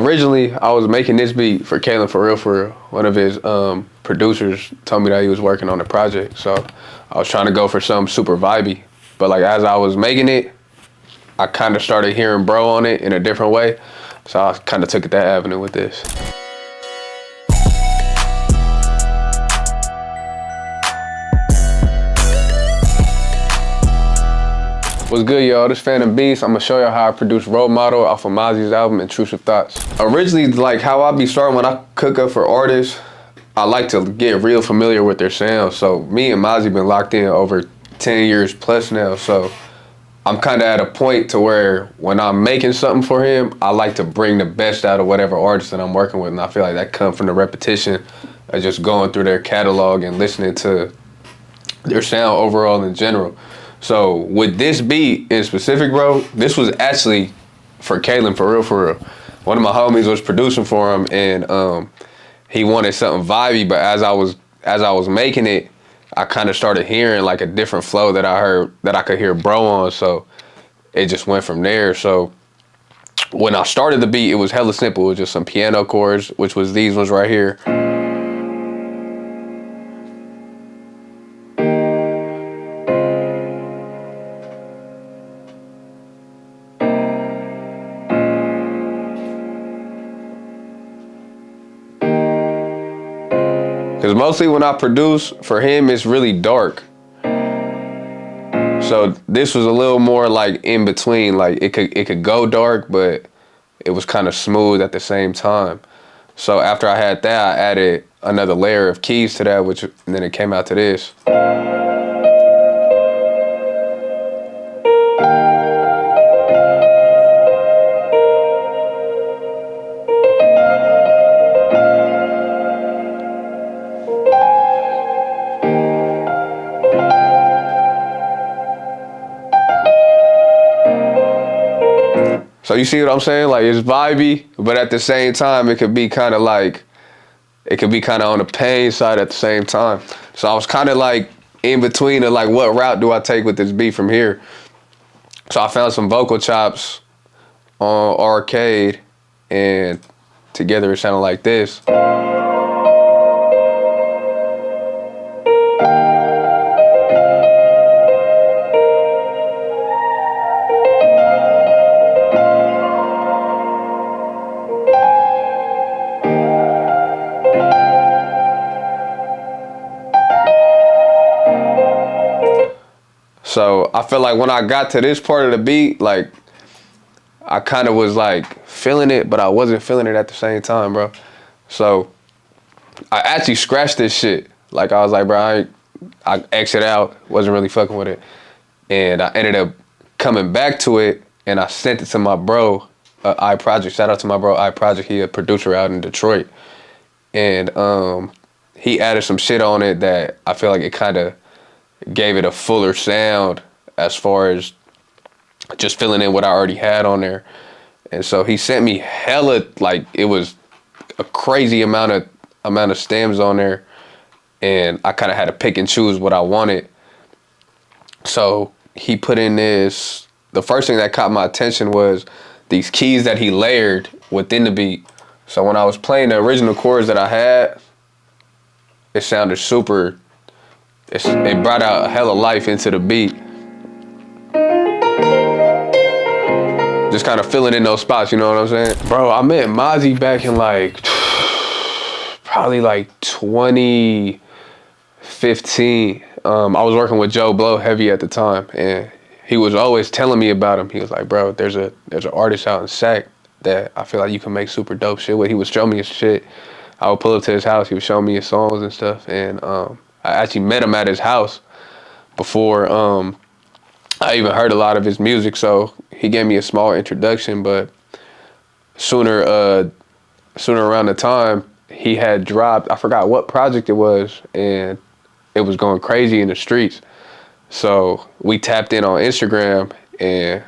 originally I was making this beat for Kalen for real. One of his producers told me that he was working on a project, so I was trying to go for something super vibey. But like as I was making it, I kind of started hearing bro on it in a different way, so I kind of took it that avenue with this. What's good, y'all? This PhantomBeatzmusic. I'm gonna show y'all how I produce Role Model off of Mozzy's album, Intrusive Thoughts. Originally, like how I be starting when I cook up for artists, I like to get real familiar with their sound. So me and Mozzy been locked in over 10 years plus now. So I'm kind of at a point to where when I'm making something for him, I like to bring the best out of whatever artist that I'm working with. And I feel like that comes from the repetition of just going through their catalog and listening to their sound overall in general. So with this beat in specific, bro, this was actually for Kalen for real. One of my homies was producing for him, and he wanted something vibey. But as I was making it, I kind of started hearing like a different flow that I heard that I could hear bro on. So it just went from there. So when I started the beat, it was hella simple. It was just some piano chords, which was these ones right here. Because mostly when I produce for him, it's really dark. So this was a little more like in between, like it could go dark, but it was kind of smooth at the same time. So after I had that, I added another layer of keys to that, and then it came out to this. So you see what I'm saying? Like it's vibey, but at the same time, it could be kind of on the pain side at the same time. So I was kind of like in between of like, what route do I take with this beat from here? So I found some vocal chops on Arcade, and together it sounded like this. So I feel like when I got to this part of the beat, like I kind of was like feeling it, but I wasn't feeling it at the same time, bro. So I actually scratched this shit. Like I was like, bro, I exit out, wasn't really fucking with it. And I ended up coming back to it, and I sent it to my bro, iProject. Shout out to my bro, iProject. He a producer out in Detroit. And he added some shit on it that I feel like it kind of gave it a fuller sound as far as just filling in what I already had on there. And so he sent me hella, like it was a crazy amount of stems on there, and I kind of had to pick and choose what I wanted. So he put in this, the first thing that caught my attention was these keys that he layered within the beat. So when I was playing the original chords that I had, it sounded super, it brought out a hella life into the beat. Just kind of filling in those spots, you know what I'm saying? Bro, I met Mozzy back in like, probably like 2015. I was working with Joe Blow heavy at the time, and he was always telling me about him. He was like, bro, there's an artist out in Sac that I feel like you can make super dope shit with. He would show me his shit. I would pull up to his house, he would show me his songs and stuff, and I actually met him at his house before I even heard a lot of his music, so he gave me a small introduction. But sooner around the time, he had dropped, I forgot what project it was, and it was going crazy in the streets. So we tapped in on Instagram, and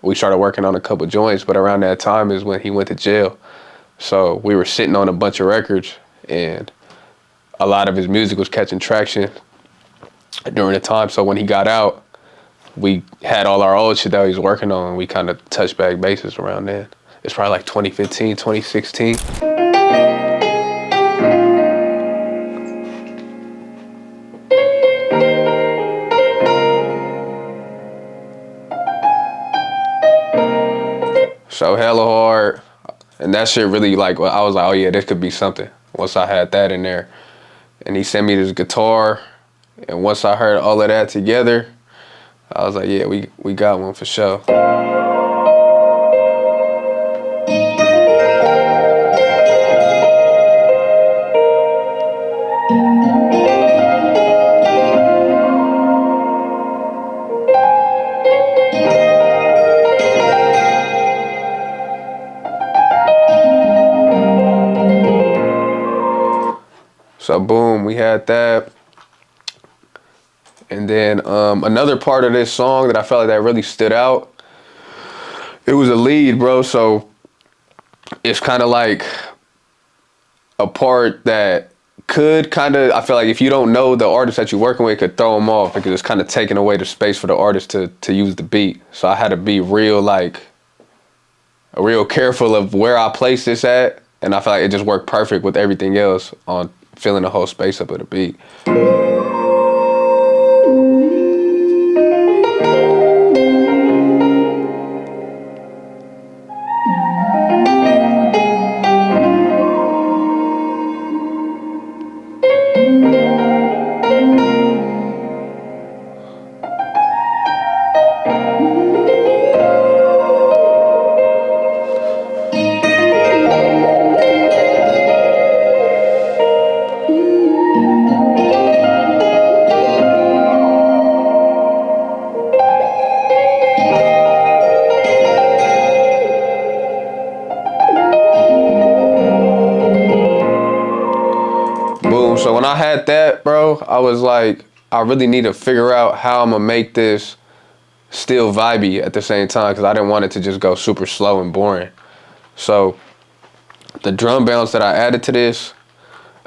we started working on a couple joints. But around that time is when he went to jail. So we were sitting on a bunch of records, and a lot of his music was catching traction during the time. So when he got out, we had all our old shit that he was working on, and we kind of touched back bases around then. It's probably like 2015, 2016. So hella hard. And that shit really like, I was like, oh yeah, this could be something. Once I had that in there. And he sent me this guitar. And once I heard all of that together, I was like, yeah, we got one for sure. So boom, we had that. And then another part of this song that I felt like that really stood out, it was a lead, bro. So it's kind of like a part that could kind of, I feel like if you don't know the artist that you're working with, it could throw them off because it's kind of taking away the space for the artist to use the beat. So I had to be real careful of where I place this at. And I feel like it just worked perfect with everything else on filling the whole space up of the beat. So when I had that, bro, I was like, I really need to figure out how I'm gonna make this still vibey at the same time, because I didn't want it to just go super slow and boring. So the drum bounce that I added to this,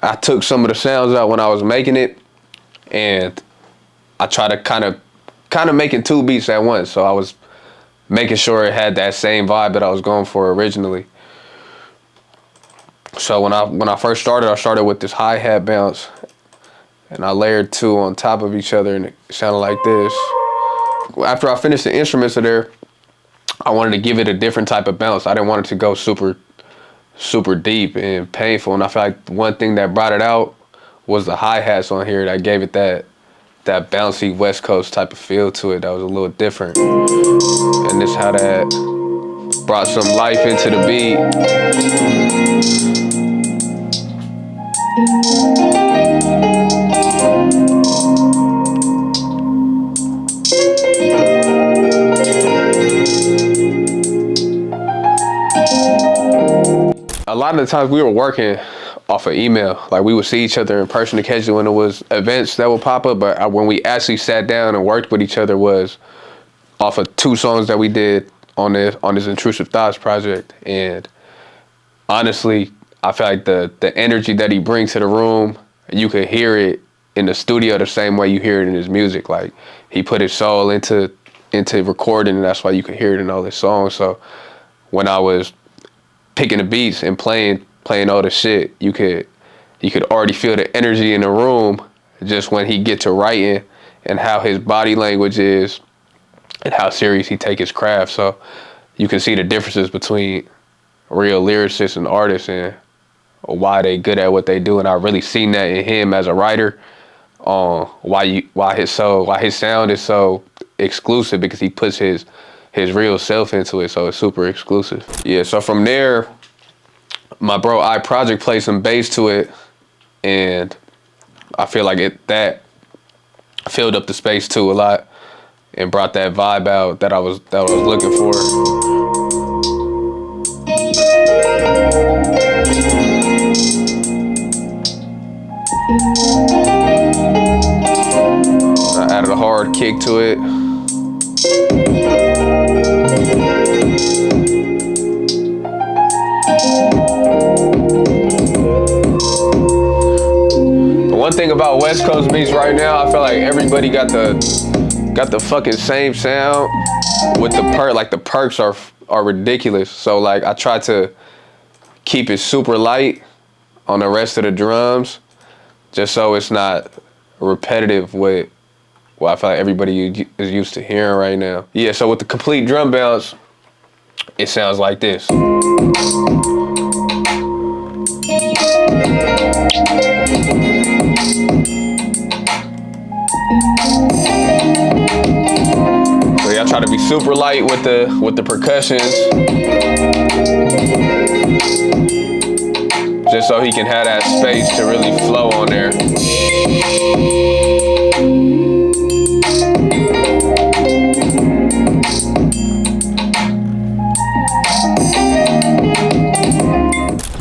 I took some of the sounds out when I was making it, and I tried to kind of making two beats at once. So I was making sure it had that same vibe that I was going for originally. So when I first started, I started with this hi-hat bounce, and I layered two on top of each other, and it sounded like this. After I finished the instruments of there, I wanted to give it a different type of bounce. I didn't want it to go super deep and painful, and I feel like one thing that brought it out was the hi-hats on here that gave it that bouncy West Coast type of feel to it that was a little different. And this how that brought some life into the beat. A lot of the times we were working off of email. Like we would see each other in person occasionally when it was events that would pop up, but when we actually sat down and worked with each other was off of two songs that we did on this Intrusive Thoughts project. And honestly, I feel like the energy that he brings to the room, you could hear it in the studio the same way you hear it in his music. Like he put his soul into recording, and that's why you could hear it in all his songs. So when I was picking the beats and playing all the shit, you could already feel the energy in the room just when he get to writing and how his body language is and how serious he take his craft. So you can see the differences between real lyricists and artists and why they good at what they do. And I really seen that in him as a writer, why his sound is so exclusive, because he puts his real self into it, so it's super exclusive. Yeah, so from there, my bro I Project played some bass to it, and I feel like that filled up the space too a lot and brought that vibe out that I was looking for. I added a hard kick to it. One thing about West Coast beats right now, I feel like everybody got the fucking same sound with the perk. Like the perks are are ridiculous. So like I try to keep it super light on the rest of the drums, just so it's not repetitive with what I feel like everybody is used to hearing right now. Yeah, so with the complete drum bounce, it sounds like this. So yeah, I try to be super light with the percussions, just so he can have that space to really flow on there.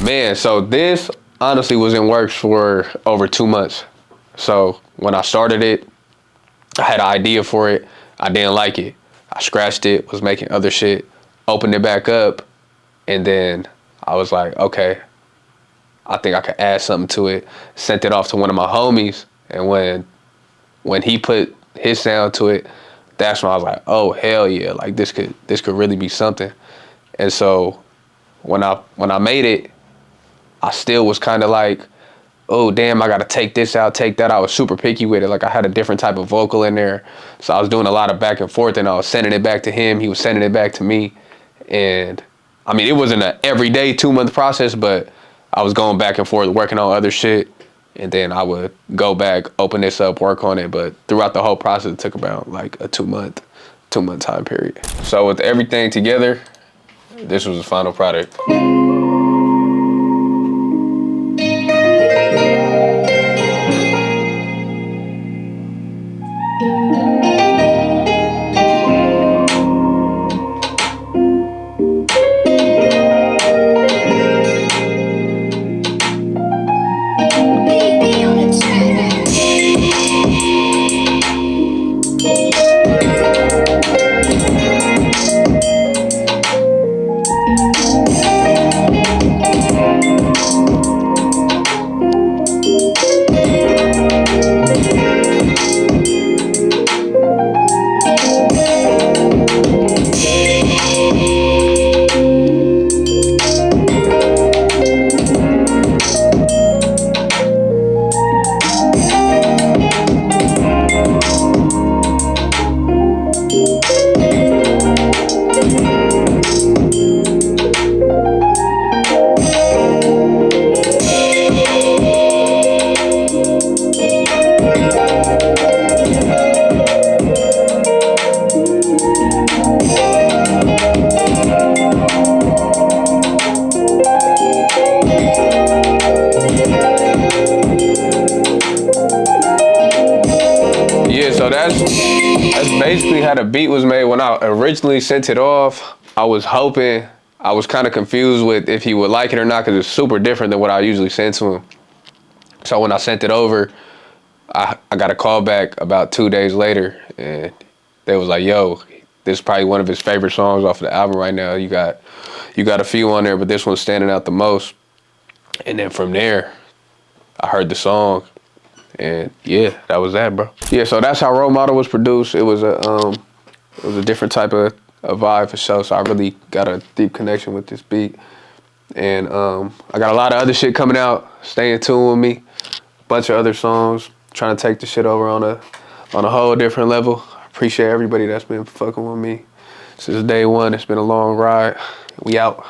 Man, so this honestly was in works for over 2 months. So when I started it, I had an idea for it. I didn't like it. I scratched it, was making other shit, opened it back up, and then I was like, okay, I think I could add something to it. Sent it off to one of my homies, and when he put his sound to it, that's when I was like, oh hell yeah, like this could really be something. And so when I made it, I still was kind of like, oh damn, I gotta take this out, take that. I was super picky with it. Like I had a different type of vocal in there, so I was doing a lot of back and forth, and I was sending it back to him. He was sending it back to me, and I mean it wasn't an everyday 2-month process, but I was going back and forth working on other shit, and then I would go back, open this up, work on it. But throughout the whole process, it took about like a 2-month time period. So with everything together, this was the final product. So that's basically how the beat was made. When I originally sent it off, I was kind of confused with if he would like it or not, because it's super different than what I usually send to him. So when I sent it over, I got a call back about 2 days later, and they was like, yo, this is probably one of his favorite songs off of the album right now. You got a few on there, but this one's standing out the most. And then from there, I heard the song, and yeah, that was that, bro. Yeah, so that's how Role Model was produced. It was a different type of vibe for sure. So I really got a deep connection with this beat, and I got a lot of other shit coming out. Stay in tune with me. Bunch of other songs. Trying to take the shit over on a whole different level. I appreciate everybody that's been fucking with me since day one. It's been a long ride. We out.